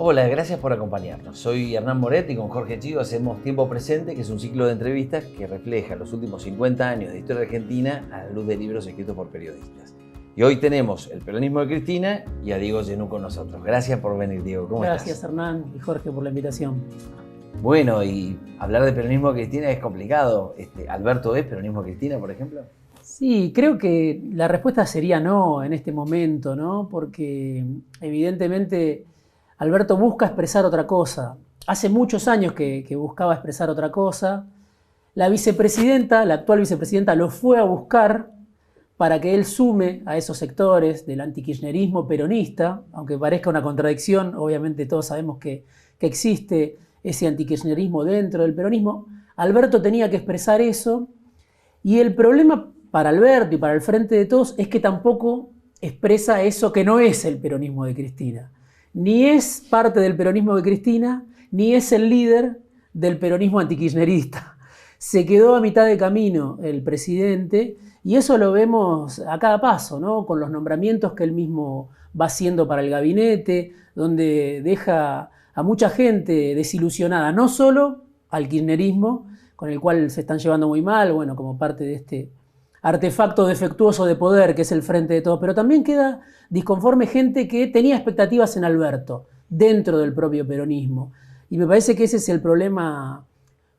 Hola, gracias por acompañarnos. Soy Hernán Moret y con Jorge Chivo hacemos Tiempo Presente, que es un ciclo de entrevistas que refleja los últimos 50 años de historia argentina a la luz de libros escritos por periodistas. Y hoy tenemos el peronismo de Cristina y a Diego Genú con nosotros. Gracias por venir, Diego. ¿Cómo estás? Gracias, Hernán y Jorge, por la invitación. Bueno, y hablar de peronismo de Cristina es complicado. ¿Alberto es peronismo de Cristina, por ejemplo? Sí, creo que la respuesta sería no en este momento, ¿no? Porque evidentemente Alberto busca expresar otra cosa. Hace muchos años que buscaba expresar otra cosa. La vicepresidenta, la actual vicepresidenta, lo fue a buscar para que él sume a esos sectores del antikirchnerismo peronista, aunque parezca una contradicción, obviamente todos sabemos que existe ese antikirchnerismo dentro del peronismo. Alberto tenía que expresar eso, y el problema para Alberto y para el Frente de Todos es que tampoco expresa eso que no es el peronismo de Cristina. Ni es parte del peronismo de Cristina, ni es el líder del peronismo antikirchnerista. Se quedó a mitad de camino el presidente, y eso lo vemos a cada paso, ¿no? Con los nombramientos que él mismo va haciendo para el gabinete, donde deja a mucha gente desilusionada, no solo al kirchnerismo, con el cual se están llevando muy mal, bueno, como parte de este artefacto defectuoso de poder que es el Frente de Todos, pero también queda disconforme gente que tenía expectativas en Alberto, dentro del propio peronismo. Y me parece que ese es el problema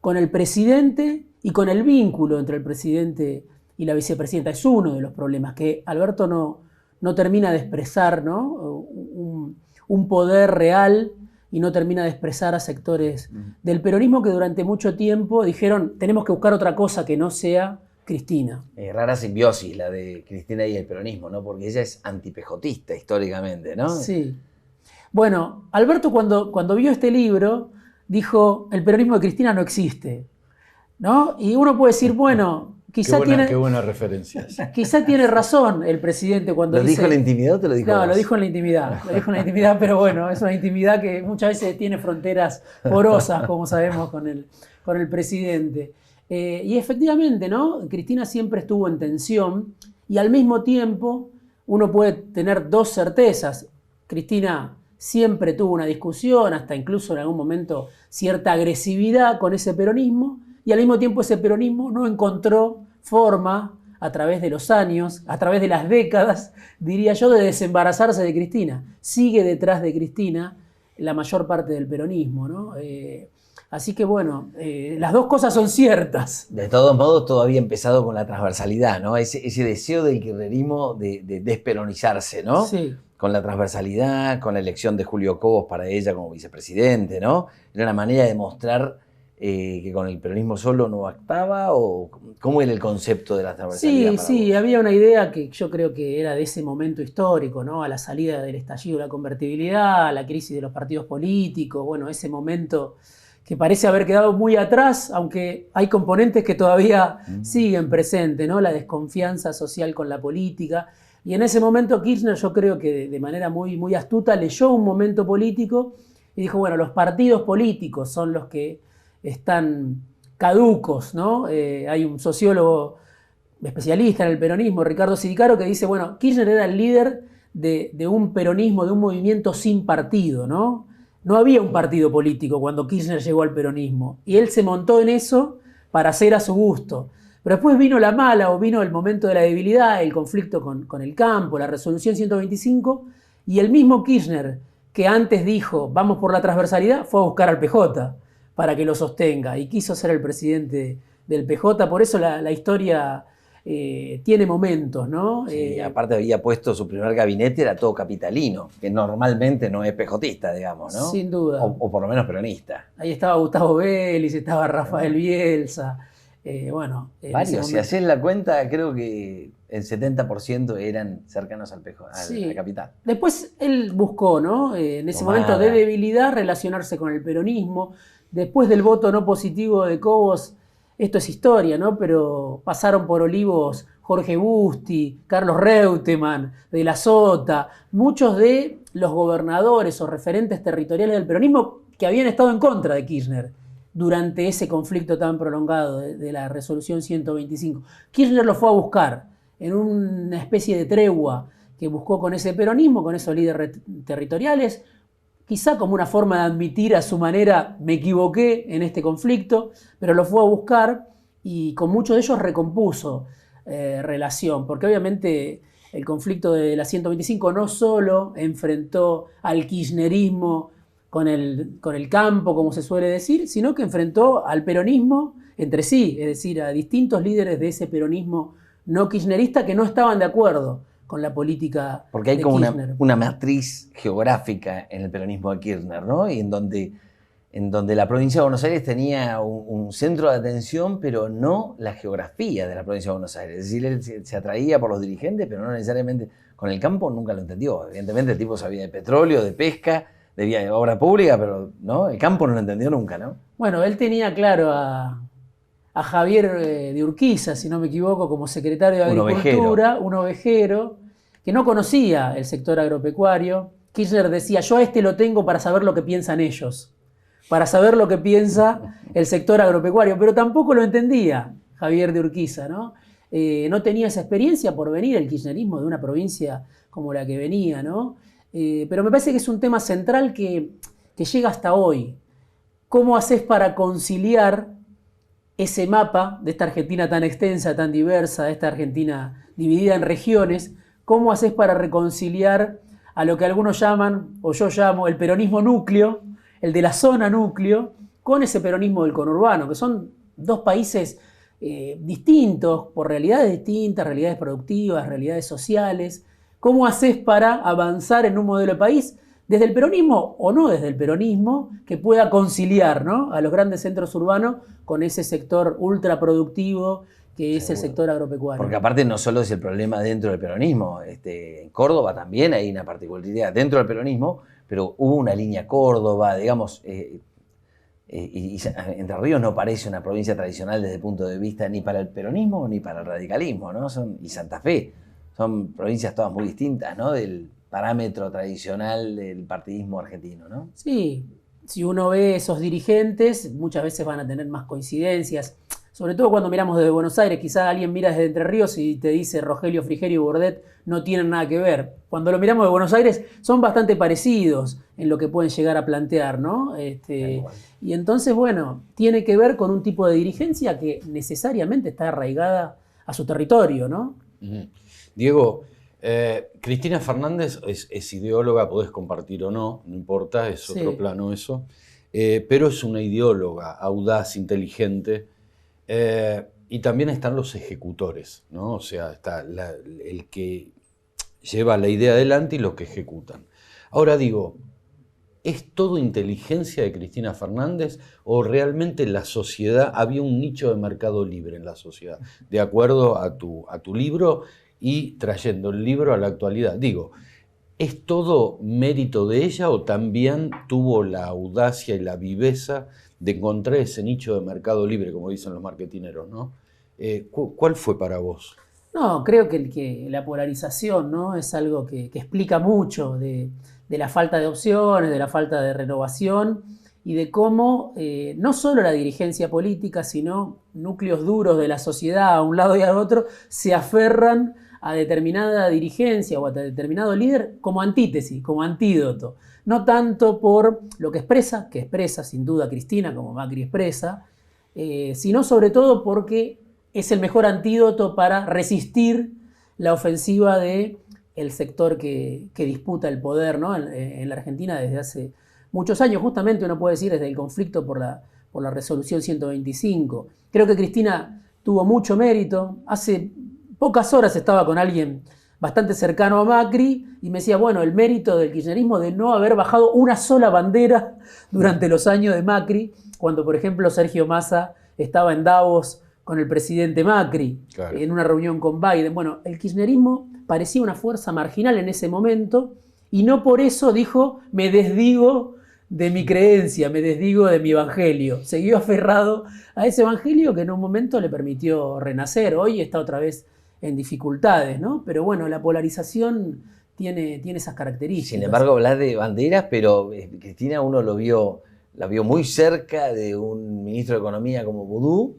con el presidente y con el vínculo entre el presidente y la vicepresidenta. Es uno de los problemas, que Alberto no termina de expresar, ¿no? un poder real, y no termina de expresar a sectores del peronismo que durante mucho tiempo dijeron tenemos que buscar otra cosa que no sea Cristina. Rara simbiosis la de Cristina y el peronismo, ¿no? Porque ella es antipejotista históricamente, ¿no? Sí. Bueno, Alberto cuando vio este libro dijo el peronismo de Cristina no existe, ¿no? Y uno puede decir, bueno, quizá qué buenas referencias. Quizá tiene razón el presidente cuando dice... ¿Lo dijo en la intimidad o te lo dijo? No, lo dijo en la intimidad. Lo dijo en la intimidad, pero bueno, es una intimidad que muchas veces tiene fronteras porosas, como sabemos, con el presidente. Y efectivamente, ¿no? Cristina siempre estuvo en tensión, y al mismo tiempo uno puede tener dos certezas. Cristina siempre tuvo una discusión, hasta incluso en algún momento cierta agresividad con ese peronismo, y al mismo tiempo ese peronismo no encontró forma, a través de los años, a través de las décadas, diría yo, de desembarazarse de Cristina. Sigue detrás de Cristina la mayor parte del peronismo, ¿no? Así que bueno, las dos cosas son ciertas. De todos modos, todo había empezado con la transversalidad, ¿no? Ese deseo del kirchnerismo de desperonizarse, ¿no? Sí. Con la transversalidad, con la elección de Julio Cobos para ella como vicepresidente, ¿no? Era una manera de mostrar que con el peronismo solo no bastaba, o ¿cómo era el concepto de la transversalidad? Sí, había una idea que yo creo que era de ese momento histórico, ¿no? A la salida del estallido de la convertibilidad, a la crisis de los partidos políticos, bueno, ese momento que parece haber quedado muy atrás, aunque hay componentes que todavía siguen presentes, ¿no? La desconfianza social con la política. Y en ese momento Kirchner, yo creo que de manera muy astuta, leyó un momento político y dijo, bueno, los partidos políticos son los que están caducos, ¿no? Hay un sociólogo especialista en el peronismo, Ricardo Sidicaro, que dice, bueno, Kirchner era el líder de un peronismo, de un movimiento sin partido, ¿no? No había un partido político cuando Kirchner llegó al peronismo, y él se montó en eso para hacer a su gusto. Pero después vino la mala, o vino el momento de la debilidad, el conflicto con el campo, la resolución 125, y el mismo Kirchner, que antes dijo, vamos por la transversalidad, fue a buscar al PJ para que lo sostenga, y quiso ser el presidente del PJ. Por eso la historia tiene momentos, ¿no? Sí, aparte había puesto su primer gabinete, era todo capitalino, que normalmente no es pejotista, digamos, ¿no? Sin duda. O por lo menos peronista. Ahí estaba Gustavo Vélez, estaba Rafael Bielsa, bueno. Varios, si haces la cuenta, creo que el 70% eran cercanos al PJ, sí. A la capital. Después él buscó, ¿no? En ese momento de debilidad, relacionarse con el peronismo. Después del voto no positivo de Cobos, esto es historia, ¿no? Pero pasaron por Olivos Jorge Busti, Carlos Reutemann, De la Sota, muchos de los gobernadores o referentes territoriales del peronismo que habían estado en contra de Kirchner durante ese conflicto tan prolongado de la resolución 125. Kirchner lo fue a buscar en una especie de tregua que buscó con ese peronismo, con esos líderes territoriales, quizá como una forma de admitir a su manera, me equivoqué en este conflicto, pero lo fue a buscar y con muchos de ellos recompuso relación, porque obviamente el conflicto de la 125 no solo enfrentó al kirchnerismo con el campo, como se suele decir, sino que enfrentó al peronismo entre sí, es decir, a distintos líderes de ese peronismo no kirchnerista que no estaban de acuerdo con la política porque hay de como Kirchner. una matriz geográfica en el peronismo de Kirchner, ¿no? Y en donde la provincia de Buenos Aires tenía un centro de atención, pero no la geografía de la provincia de Buenos Aires. Es decir, él se atraía por los dirigentes, pero no necesariamente con el campo, nunca lo entendió. Evidentemente el tipo sabía de petróleo, de pesca, de obra pública, pero ¿no? El campo no lo entendió nunca, ¿no? Bueno, él tenía claro a Javier de Urquiza, si no me equivoco, como secretario de Agricultura, un ovejero, que no conocía el sector agropecuario. Kirchner decía, yo a este lo tengo para saber lo que piensan ellos, para saber lo que piensa el sector agropecuario, pero tampoco lo entendía Javier de Urquiza, ¿no? No tenía esa experiencia por venir el kirchnerismo de una provincia como la que venía, ¿no? Pero me parece que es un tema central que llega hasta hoy. ¿Cómo haces para conciliar ese mapa de esta Argentina tan extensa, tan diversa, de esta Argentina dividida en regiones? ¿Cómo haces para reconciliar a lo que algunos llaman, o yo llamo, el peronismo núcleo, el de la zona núcleo, con ese peronismo del conurbano, que son dos países distintos, por realidades distintas, realidades productivas, realidades sociales? ¿Cómo haces para avanzar en un modelo de país desde el peronismo o no desde el peronismo que pueda conciliar, ¿no?, a los grandes centros urbanos con ese sector ultraproductivo que es el sector agropecuario? Porque aparte no solo es el problema dentro del peronismo, en Córdoba también hay una particularidad dentro del peronismo, pero hubo una línea Córdoba, digamos, y Entre Ríos no parece una provincia tradicional desde el punto de vista ni para el peronismo ni para el radicalismo, ¿no? Y Santa Fe, son provincias todas muy distintas, ¿no?, del parámetro tradicional del partidismo argentino, ¿no? Sí, si uno ve esos dirigentes, muchas veces van a tener más coincidencias, sobre todo cuando miramos desde Buenos Aires. Quizá alguien mira desde Entre Ríos y te dice Rogelio Frigerio y Bordet no tienen nada que ver. Cuando lo miramos de Buenos Aires son bastante parecidos en lo que pueden llegar a plantear, ¿no? Y entonces, bueno, tiene que ver con un tipo de dirigencia que necesariamente está arraigada a su territorio, ¿no? Diego, Cristina Fernández es ideóloga, podés compartir o no, no importa, es otro plano eso, pero es una ideóloga audaz, inteligente, y también están los ejecutores, ¿no? O sea, está el que lleva la idea adelante y los que ejecutan. Ahora digo, ¿es todo inteligencia de Cristina Fernández o realmente en la sociedad había un nicho de mercado libre en la sociedad? De acuerdo a tu libro y trayendo el libro a la actualidad. Digo, ¿es todo mérito de ella o también tuvo la audacia y la viveza de encontrar ese nicho de mercado libre, como dicen los marketineros, ¿no? ¿Cuál fue para vos? No, creo que la polarización, ¿no?, es algo que explica mucho de la falta de opciones, de la falta de renovación y de cómo no solo la dirigencia política, sino núcleos duros de la sociedad a un lado y al otro se aferran a determinada dirigencia o a determinado líder como antítesis, como antídoto. No tanto por lo que expresa sin duda Cristina, como Macri expresa, sino sobre todo porque es el mejor antídoto para resistir la ofensiva del sector que disputa el poder, ¿no?, en la Argentina desde hace muchos años. Justamente uno puede decir desde el conflicto por la resolución 125. Creo que Cristina tuvo mucho mérito. Hace pocas horas estaba con alguien bastante cercano a Macri y me decía, bueno, el mérito del kirchnerismo de no haber bajado una sola bandera durante los años de Macri, cuando por ejemplo Sergio Massa estaba en Davos con el presidente Macri, claro, en una reunión con Biden. Bueno, el kirchnerismo parecía una fuerza marginal en ese momento y no por eso dijo, me desdigo de mi creencia, me desdigo de mi evangelio. Siguió aferrado a ese evangelio que en un momento le permitió renacer. Hoy está otra vez en dificultades, ¿no? Pero bueno, la polarización tiene esas características. Sin embargo, hablar de banderas, pero Cristina uno la vio muy cerca de un ministro de Economía como Boudou,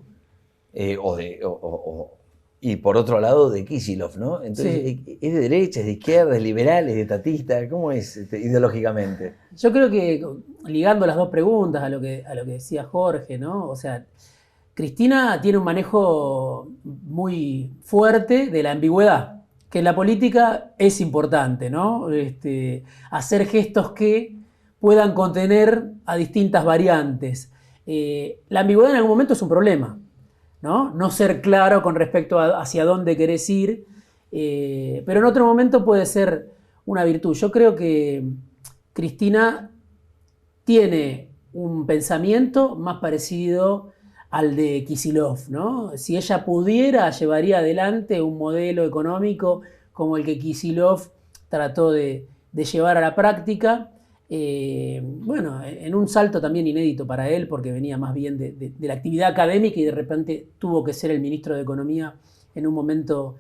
Y por otro lado, de Kicillof, ¿no? Entonces, Sí. ¿es de derecha, es de izquierda, es liberal, es de estatista? ¿Cómo es ideológicamente? Yo creo que, ligando las dos preguntas a lo que decía Jorge, ¿no? O sea, Cristina tiene un manejo muy fuerte de la ambigüedad, que en la política es importante, ¿no? Hacer gestos que puedan contener a distintas variantes. La ambigüedad en algún momento es un problema, ¿no? No ser claro con respecto a hacia dónde querés ir, pero en otro momento puede ser una virtud. Yo creo que Cristina tiene un pensamiento más parecido al de Kicillof, ¿no? Si ella pudiera, llevaría adelante un modelo económico como el que Kicillof trató de llevar a la práctica. Bueno, en un salto también inédito para él, porque venía más bien de la actividad académica y de repente tuvo que ser el ministro de Economía en un momento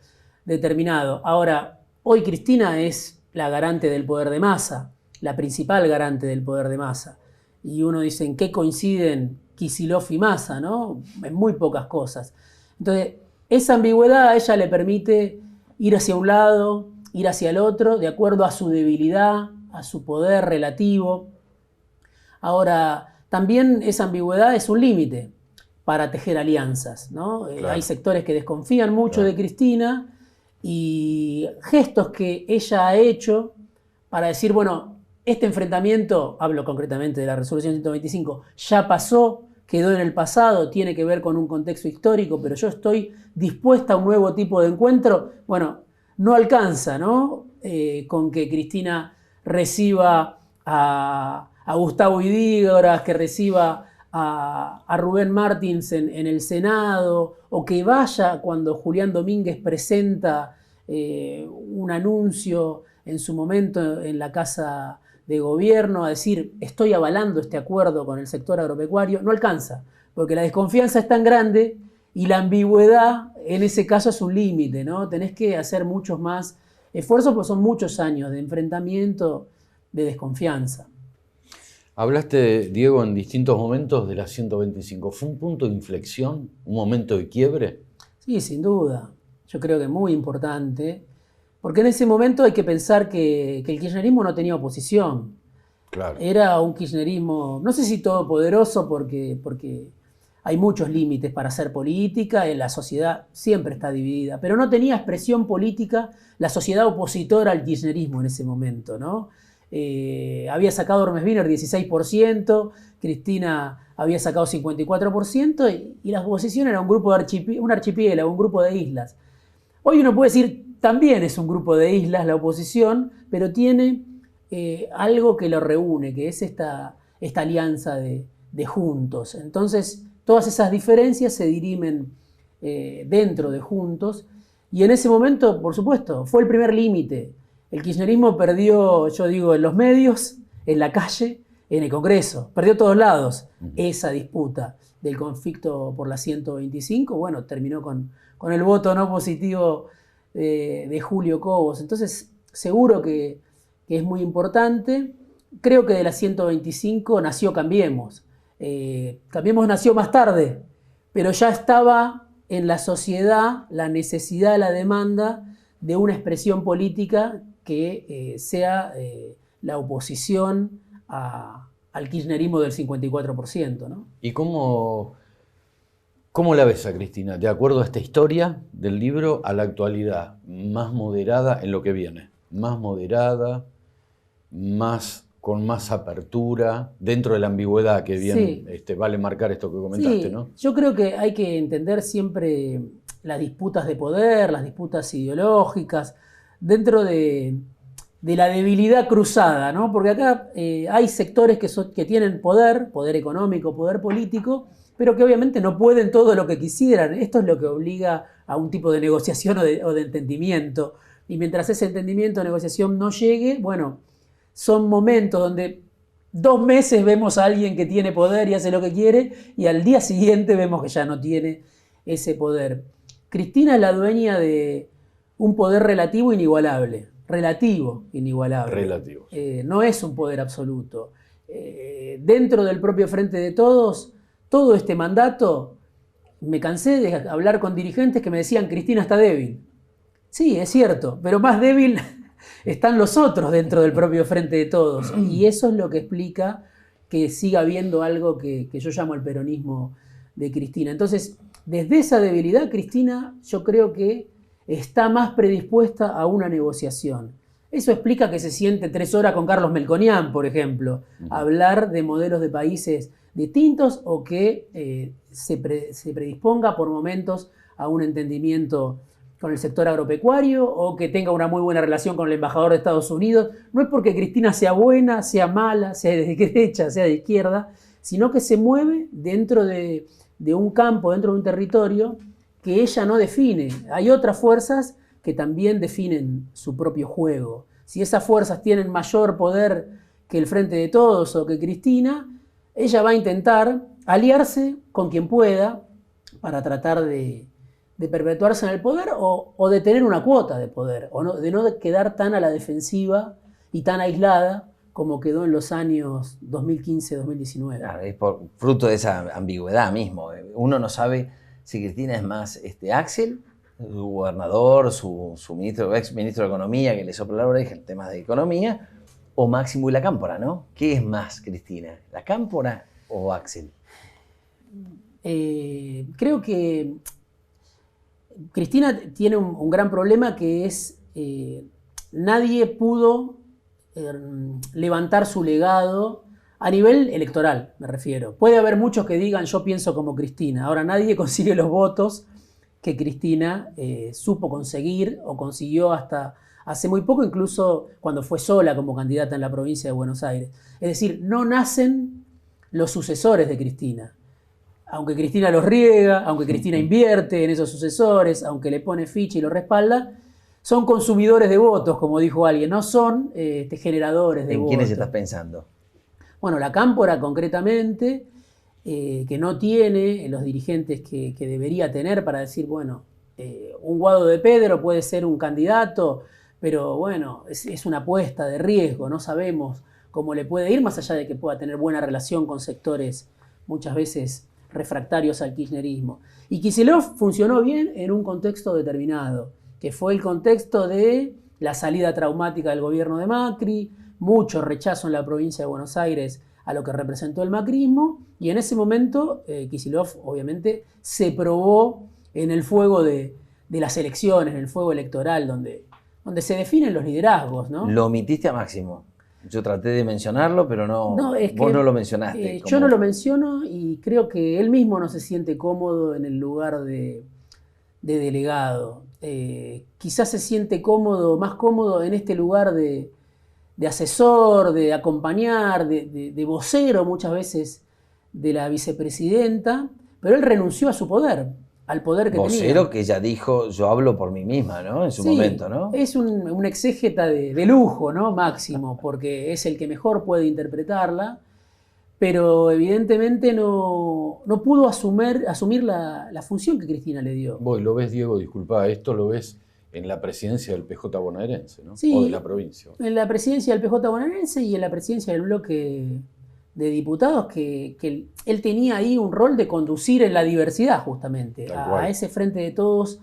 determinado. Ahora, hoy Cristina es la garante del poder de masa, la principal garante del poder de masa. Y uno dice, ¿en qué coinciden Kicillof y Massa, ¿no? En muy pocas cosas. Entonces, esa ambigüedad a ella le permite ir hacia un lado, ir hacia el otro, de acuerdo a su debilidad, a su poder relativo. Ahora, también esa ambigüedad es un límite para tejer alianzas, ¿no? Claro. Hay sectores que desconfían mucho de Cristina y gestos que ella ha hecho para decir, bueno, este enfrentamiento, hablo concretamente de la resolución 125, ya pasó, quedó en el pasado, tiene que ver con un contexto histórico, pero yo estoy dispuesta a un nuevo tipo de encuentro. Bueno, no alcanza, ¿no? Con que Cristina reciba a Gustavo Idígoras, que reciba a Rubén Martins en el Senado, o que vaya cuando Julián Domínguez presenta un anuncio en su momento en la Casa de Gobierno a decir, estoy avalando este acuerdo con el sector agropecuario. No alcanza, porque la desconfianza es tan grande y la ambigüedad en ese caso es un límite, ¿no? Tenés que hacer muchos más esfuerzos, porque son muchos años de enfrentamiento, de desconfianza. Hablaste, Diego, en distintos momentos de la 125. ¿Fue un punto de inflexión, un momento de quiebre? Sí, sin duda. Yo creo que muy importante, porque en ese momento hay que pensar que el kirchnerismo no tenía oposición. Claro. Era un kirchnerismo, no sé si todopoderoso, porque hay muchos límites para hacer política, la sociedad siempre está dividida, pero no tenía expresión política la sociedad opositora al kirchnerismo en ese momento, ¿no? Había sacado Hermes Wiener 16%, Cristina había sacado 54%, y la oposición era un grupo de un archipiélago, un grupo de islas. Hoy uno puede decir, también es un grupo de islas la oposición, pero tiene algo que lo reúne, que es esta alianza de Juntos. Entonces, todas esas diferencias se dirimen dentro de Juntos, y en ese momento, por supuesto, fue el primer límite. El kirchnerismo perdió, yo digo, en los medios, en la calle, en el Congreso. Perdió todos lados esa disputa del conflicto por la 125. Bueno, terminó con el voto no positivo de Julio Cobos. Entonces, seguro que es muy importante. Creo que de la 125 nació Cambiemos. Cambiemos nació más tarde, pero ya estaba en la sociedad la necesidad, la demanda de una expresión política que sea la oposición al kirchnerismo del 54%, ¿no? ¿Y cómo la ves a Cristina? De acuerdo a esta historia del libro, a la actualidad, más moderada en lo que viene, más moderada, con más apertura, dentro de la ambigüedad que bien sí. Vale marcar esto que comentaste, sí. ¿No? Yo creo que hay que entender siempre las disputas de poder, las disputas ideológicas, dentro de la debilidad cruzada, ¿no? Porque acá hay sectores que tienen poder económico, poder político, pero que obviamente no pueden todo lo que quisieran. Esto es lo que obliga a un tipo de negociación o de entendimiento. Y mientras ese entendimiento o negociación no llegue, bueno, son momentos donde 2 meses vemos a alguien que tiene poder y hace lo que quiere, y al día siguiente vemos que ya no tiene ese poder. Cristina es la dueña de un poder relativo inigualable. Relativo inigualable. Relativo. No es un poder absoluto. Dentro del propio Frente de Todos, todo este mandato me cansé de hablar con dirigentes que me decían, Cristina está débil. Sí, es cierto, pero más débil están los otros dentro del propio Frente de Todos. Y eso es lo que explica que siga habiendo algo que yo llamo el peronismo de Cristina. Entonces, desde esa debilidad, Cristina, yo creo que está más predispuesta a una negociación. Eso explica que se siente 3 horas con Carlos Melconian, por ejemplo, a hablar de modelos de países distintos o que se predisponga por momentos a un entendimiento con el sector agropecuario o que tenga una muy buena relación con el embajador de Estados Unidos. No es porque Cristina sea buena, sea mala, sea de derecha, sea de izquierda, sino que se mueve dentro de un campo, dentro de un territorio que ella no define. Hay otras fuerzas que también definen su propio juego. Si esas fuerzas tienen mayor poder que el Frente de Todos o que Cristina, ella va a intentar aliarse con quien pueda para tratar de perpetuarse en el poder o de tener una cuota de poder, o de no quedar tan a la defensiva y tan aislada como quedó en los años 2015-2019. Claro, es fruto de esa ambigüedad mismo. Uno no sabe si Cristina es más Axel, su gobernador, su ministro, ex ministro de Economía, que le sopla la oreja en temas de economía, o Máximo y la Cámpora, ¿no? ¿Qué es más Cristina? ¿La Cámpora o Axel? Creo que Cristina tiene un gran problema que es nadie pudo levantar su legado a nivel electoral, me refiero. Puede haber muchos que digan yo pienso como Cristina. Ahora nadie consigue los votos que Cristina supo conseguir o consiguió hasta hace muy poco, incluso cuando fue sola como candidata en la provincia de Buenos Aires. Es decir, no nacen los sucesores de Cristina. Aunque Cristina los riega, aunque Cristina invierte en esos sucesores, aunque le pone ficha y lo respalda, son consumidores de votos, como dijo alguien, no son generadores de votos. ¿En quiénes estás pensando? Bueno, la Cámpora concretamente, que no tiene los dirigentes que debería tener para decir, bueno, un Guado de Pedro puede ser un candidato, pero bueno, es una apuesta de riesgo, no sabemos cómo le puede ir, más allá de que pueda tener buena relación con sectores muchas veces refractarios al kirchnerismo. Y Kicillof funcionó bien en un contexto determinado, que fue el contexto de la salida traumática del gobierno de Macri, mucho rechazo en la provincia de Buenos Aires a lo que representó el macrismo, y en ese momento Kicillof obviamente se probó en el fuego de las elecciones, en el fuego electoral, donde se definen los liderazgos, ¿no? Lo omitiste a Máximo. Yo traté de mencionarlo, pero vos no lo mencionaste. Yo no lo menciono y creo que él mismo no se siente cómodo en el lugar de delegado. Quizás se siente más cómodo en este lugar de asesor, de acompañar, de vocero muchas veces de la vicepresidenta, pero él renunció a su poder, al poder que tenía. Vocero que ella dijo, yo hablo por mí misma, ¿no? En su momento, ¿no? Es un exégeta de lujo, ¿no? Máximo, porque es el que mejor puede interpretarla, pero evidentemente no pudo asumir la función que Cristina le dio. Vos lo ves, Diego, disculpa, esto lo ves en la presidencia del PJ bonaerense, ¿no? Sí, o de la provincia. En la presidencia del PJ bonaerense y en la presidencia del bloque de diputados, que él tenía ahí un rol de conducir en la diversidad, justamente, a ese Frente de Todos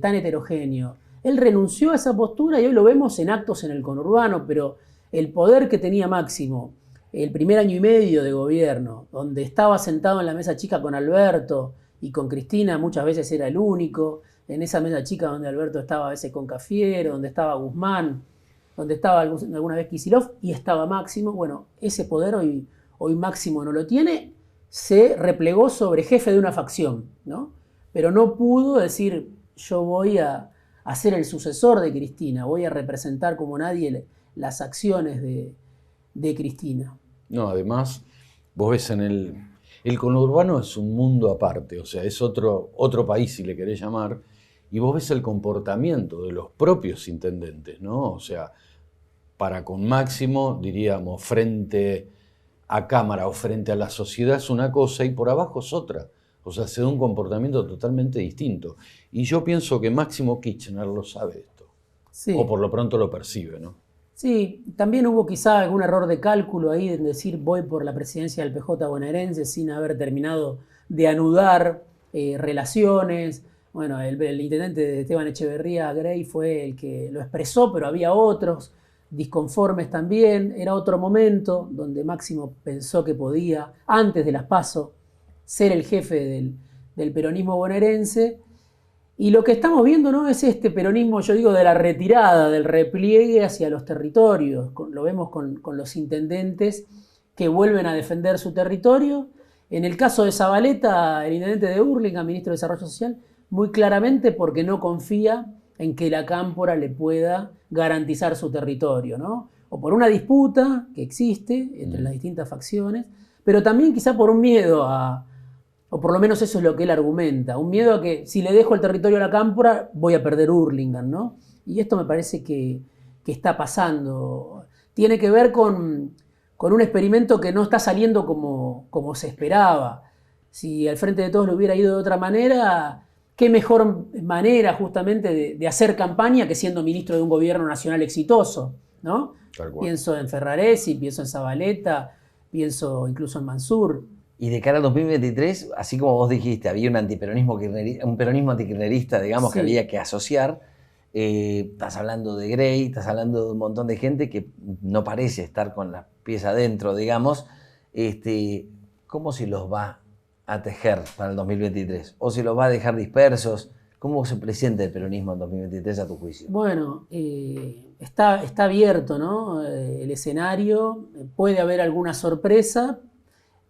tan heterogéneo. Él renunció a esa postura y hoy lo vemos en actos en el conurbano, pero el poder que tenía Máximo, el primer año y medio de gobierno, donde estaba sentado en la mesa chica con Alberto y con Cristina, muchas veces era el único, en esa mesa chica donde Alberto estaba a veces con Cafiero, donde estaba Guzmán, donde estaba alguna vez Kicillof y estaba Máximo. Bueno, ese poder hoy Máximo no lo tiene, se replegó sobre jefe de una facción, ¿no? Pero no pudo decir, yo voy a ser el sucesor de Cristina, voy a representar como nadie las acciones de Cristina. No, además, vos ves el conurbano es un mundo aparte, o sea, es otro país si le querés llamar, y vos ves el comportamiento de los propios intendentes, ¿no? O sea, para con Máximo, diríamos, frente a Cámara o frente a la sociedad es una cosa y por abajo es otra. O sea, se da un comportamiento totalmente distinto. Y yo pienso que Máximo Kirchner lo sabe esto. Sí. O por lo pronto lo percibe, ¿no? Sí, también hubo quizá algún error de cálculo ahí en decir voy por la presidencia del PJ bonaerense sin haber terminado de anudar relaciones. Bueno, el intendente de Esteban Echeverría, Grey, fue el que lo expresó, pero había otros disconformes también. Era otro momento donde Máximo pensó que podía, antes de las PASO, ser el jefe del peronismo bonaerense. Y lo que estamos viendo no es este peronismo, yo digo, de la retirada, del repliegue hacia los territorios. Lo vemos con los intendentes que vuelven a defender su territorio. En el caso de Zabaleta, el intendente de Hurlingham, ministro de Desarrollo Social, muy claramente porque no confía en que la cámpora le pueda garantizar su territorio, ¿no? O por una disputa que existe entre las distintas facciones, pero también quizá por un miedo o por lo menos eso es lo que él argumenta, un miedo a que si le dejo el territorio a la cámpora voy a perder Hurlingham, ¿no? Y esto me parece que está pasando. Tiene que ver con un experimento que no está saliendo como se esperaba. Si al Frente de Todos le hubiera ido de otra manera, qué mejor manera justamente de hacer campaña que siendo ministro de un gobierno nacional exitoso, ¿no? Pienso en Ferraresi, pienso en Zabaleta, pienso incluso en Mansur. Y de cara al 2023, así como vos dijiste, había un peronismo antikirchnerista, digamos, sí, que había que asociar. Estás hablando de Grey, estás hablando de un montón de gente que no parece estar con la pieza adentro, digamos. ¿Cómo se los va a tejer para el 2023? ¿O se los va a dejar dispersos? ¿Cómo se presenta el peronismo en 2023 a tu juicio? Bueno, está abierto, ¿no? El escenario, puede haber alguna sorpresa,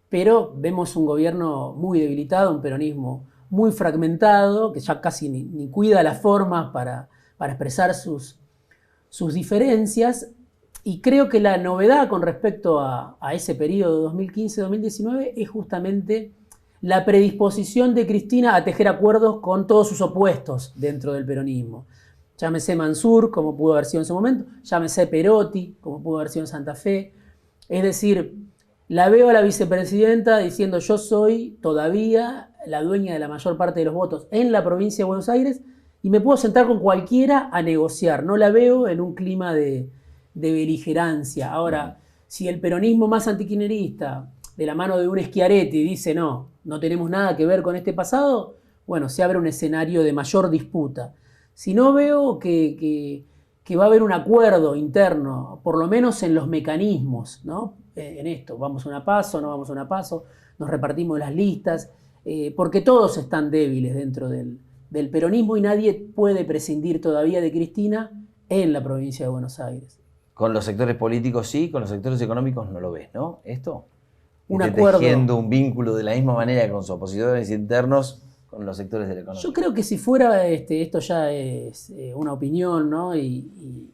pero vemos un gobierno muy debilitado, un peronismo muy fragmentado, que ya casi ni cuida las formas para expresar sus diferencias. Y creo que la novedad con respecto a ese periodo 2015-2019 es justamente la predisposición de Cristina a tejer acuerdos con todos sus opuestos dentro del peronismo. Llámese Mansur, como pudo haber sido en su momento, llámese Perotti, como pudo haber sido en Santa Fe. Es decir, la veo a la vicepresidenta diciendo yo soy todavía la dueña de la mayor parte de los votos en la provincia de Buenos Aires y me puedo sentar con cualquiera a negociar. No la veo en un clima de beligerancia. Ahora, si el peronismo más antikirchnerista, de la mano de un Schiaretti, dice no tenemos nada que ver con este pasado, bueno, se abre un escenario de mayor disputa. Si no, veo que va a haber un acuerdo interno, por lo menos en los mecanismos, ¿no? En esto, vamos a una PASO, no vamos a una PASO, nos repartimos las listas, porque todos están débiles dentro del peronismo y nadie puede prescindir todavía de Cristina en la provincia de Buenos Aires. Con los sectores políticos sí, con los sectores económicos no lo ves, ¿no? ¿Esto? Un acuerdo. Tejiendo un vínculo de la misma manera con sus opositores internos con los sectores de la economía. Yo creo que si fuera, esto ya es una opinión, ¿no? Y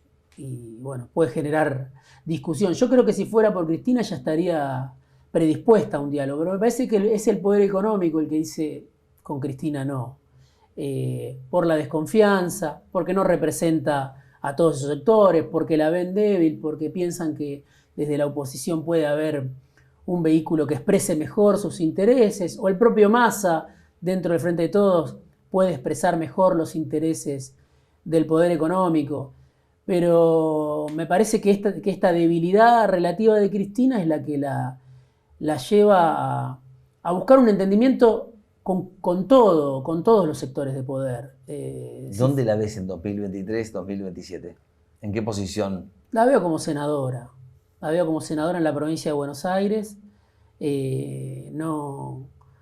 bueno, puede generar discusión. Yo creo que si fuera por Cristina ya estaría predispuesta a un diálogo, pero me parece que es el poder económico el que dice con Cristina no. Por la desconfianza, porque no representa a todos esos sectores, porque la ven débil, porque piensan que desde la oposición puede haber un vehículo que exprese mejor sus intereses, o el propio Massa, dentro del Frente de Todos, puede expresar mejor los intereses del poder económico. Pero me parece que esta debilidad relativa de Cristina es la que la lleva a buscar un entendimiento con todos los sectores de poder. ¿Dónde la ves en 2023, 2027? ¿En qué posición? La veo como senadora. La veo como senadora en la provincia de Buenos Aires.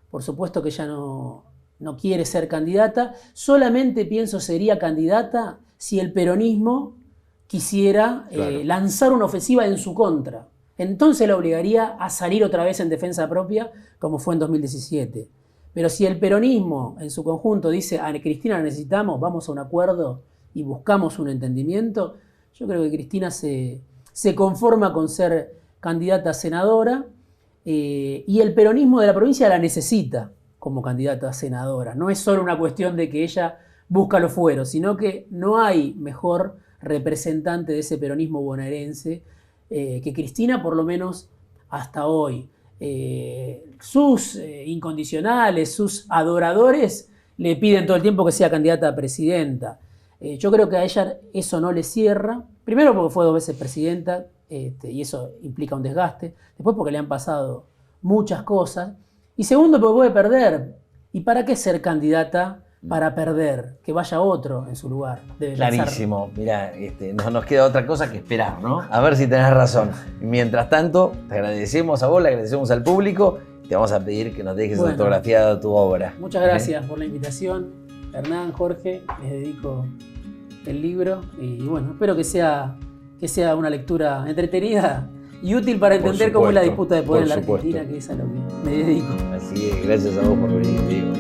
Por supuesto que ella no quiere ser candidata. Solamente pienso sería candidata si el peronismo quisiera lanzar una ofensiva en su contra. Entonces la obligaría a salir otra vez en defensa propia, como fue en 2017. Pero si el peronismo en su conjunto dice a Cristina la necesitamos, vamos a un acuerdo y buscamos un entendimiento, yo creo que Cristina se conforma con ser candidata a senadora y el peronismo de la provincia la necesita como candidata a senadora. No es solo una cuestión de que ella busca los fueros, sino que no hay mejor representante de ese peronismo bonaerense que Cristina, por lo menos hasta hoy. Sus incondicionales, sus adoradores le piden todo el tiempo que sea candidata a presidenta. Yo creo que a ella eso no le cierra. Primero porque fue 2 veces presidenta y eso implica un desgaste. Después porque le han pasado muchas cosas. Y segundo porque puede perder. ¿Y para qué ser candidata para perder? Que vaya otro en su lugar. Debe Clarísimo. Mirá, no nos queda otra cosa que esperar, ¿no? A ver si tenés razón. Mientras tanto, te agradecemos a vos, le agradecemos al público. Te vamos a pedir que nos dejes autografiada tu obra. Muchas gracias por la invitación, Hernán, Jorge. Les dedico el libro y bueno, espero que sea una lectura entretenida y útil para entender cómo es la disputa de poder en la Argentina, que es a lo que me dedico. Así es, gracias a vos por venir, Diego.